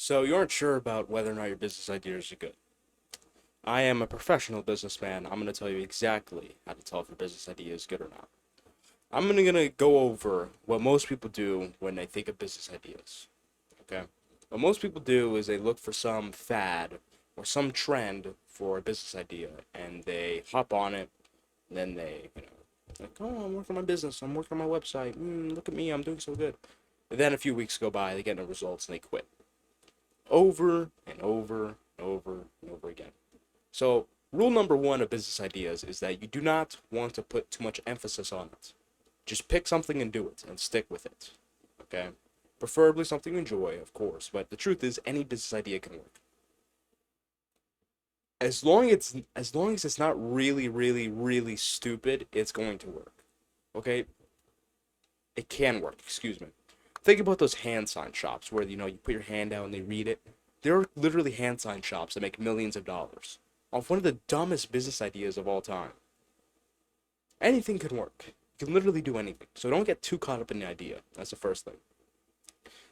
So you aren't sure about whether or not your business ideas are good. I am a professional businessman. I'm going to tell you exactly how to tell if your business idea is good or not. I'm going to go over what most people do when they think of business ideas. Okay? What most people do is they look for some fad or some trend for a business idea and they hop on it. And then they, like, oh, I'm working on my business. I'm working on my website. Look at me. I'm doing so good. And then a few weeks go by, they get no results and they quit over and over and over and over again. So, rule number one of business ideas is that you do not want to put too much emphasis on it. Just pick something and do it and stick with it. Okay? Preferably something you enjoy, of course, but the truth is any business idea can work. As long as it's not really, really, really stupid, it's going to work. Okay? It can work, excuse me. Think about those hand sign shops where you put your hand out and they read it. There are literally hand sign shops that make millions of dollars off one of the dumbest business ideas of all time. Anything can work. You can literally do anything. So don't get too caught up in the idea. That's the first thing.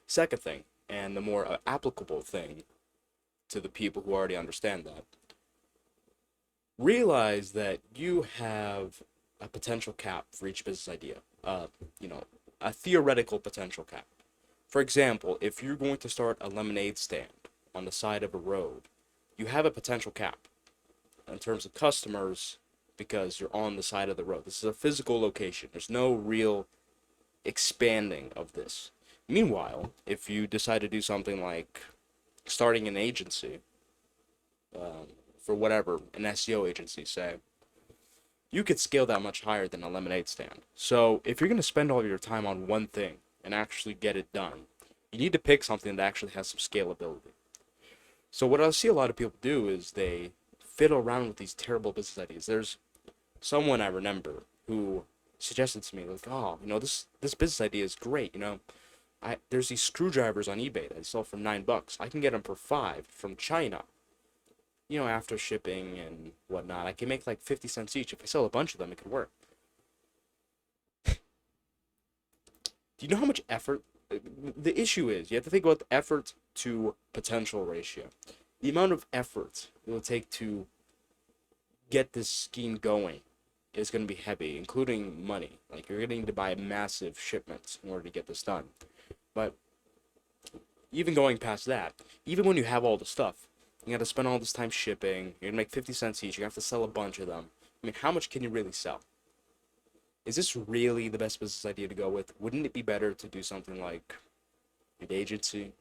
Second thing, and the more applicable thing to the people who already understand that, realize that you have a potential cap for each business idea. You know, a theoretical potential cap. For example, if you're going to start a lemonade stand on the side of a road, you have a potential cap in terms of customers because you're on the side of the road. This is a physical location. There's no real expanding of this. Meanwhile, if you decide to do something like starting an agency, for whatever, an SEO agency, say, you could scale that much higher than a lemonade stand. So if you're going to spend all of your time on one thing and actually get it done, you need to pick something that actually has some scalability. So what I see a lot of people do is they fiddle around with these terrible business ideas. There's someone I remember who suggested to me, like, oh, this business idea is great. There's these screwdrivers on eBay that I sell for $9. I can get them for 5 from China. After shipping and whatnot, I can make like 50 cents each. If I sell a bunch of them, it could work. Do you know how much effort? The issue is you have to think about the effort to potential ratio. The amount of effort it will take to get this scheme going is going to be heavy, including money. Like, you're going to need to buy massive shipments in order to get this done. But even going past that, even when you have all the stuff, you got to spend all this time shipping. You're going to make 50 cents each. You have to sell a bunch of them. I mean, how much can you really sell? Is this really the best business idea to go with? Wouldn't it be better to do something like an agency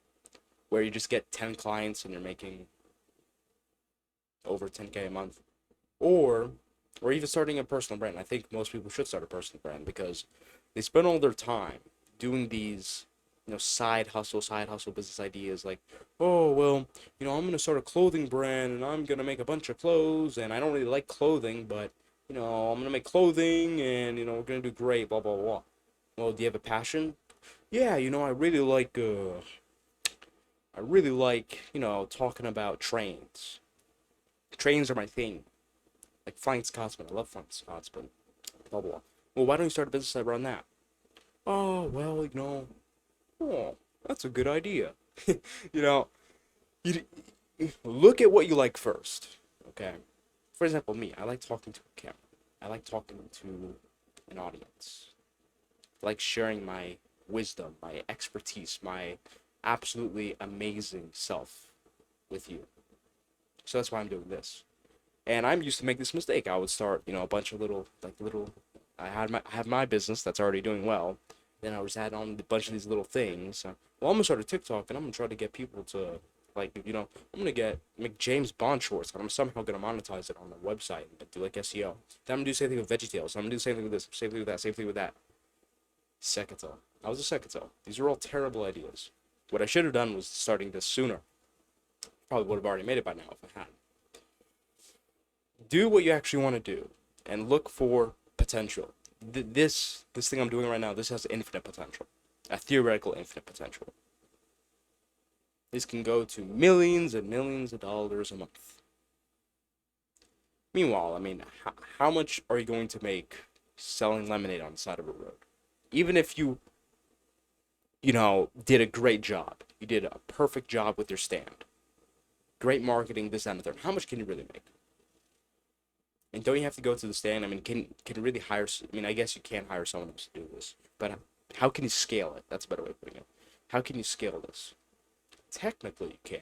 where you just get 10 clients and you're making over 10K a month? Or even starting a personal brand. I think most people should start a personal brand because they spend all their time doing these, side hustle business ideas like, oh, well, I'm going to start a clothing brand and I'm going to make a bunch of clothes and I don't really like clothing, but, I'm going to make clothing and, we're going to do great, blah, blah, blah. Well, do you have a passion? Yeah, I really like, talking about trains. Trains are my thing. Like Flying Scotsman. I love Flying Scotsman. Blah, blah, blah. Well, why don't you start a business around that? Oh, well, oh, that's a good idea. you know, you look at what you like first. Okay. For example, me, I like talking to a camera. I like talking to an audience. I like sharing my wisdom, my expertise, my absolutely amazing self with you. So that's why I'm doing this. And I'm used to make this mistake. I would start, a bunch of little. I have my business that's already doing well. Then I was add on a bunch of these little things. Well, I'm gonna start a TikTok and I'm gonna try to get people to I'm gonna make James Bond shorts and I'm somehow gonna monetize it on the website and do like SEO. Then I'm gonna do the same thing with VeggieTales. I'm gonna do the same thing with this, same thing with that, same thing with that. Secatel. I was a Secatel. These are all terrible ideas. What I should have done was starting this sooner. Probably would have already made it by now if I had. Do what you actually want to do and look for potential. This thing I'm doing right now, this has infinite potential, a theoretical infinite potential. This can go to millions and millions of dollars a month. Meanwhile, I mean, how much are you going to make selling lemonade on the side of a road? Even if you did a great job. You did a perfect job with your stand. Great marketing, this, that, and the third. How much can you really make? And don't you have to go to the stand? I mean, can you really hire? I mean, I guess you can't hire someone else to do this, but how can you scale it? That's a better way of putting it. How can you scale this? Technically, you can,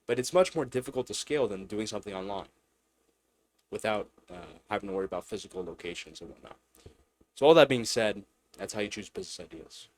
but it's much more difficult to scale than doing something online without having to worry about physical locations and whatnot. So all that being said, that's how you choose business ideas.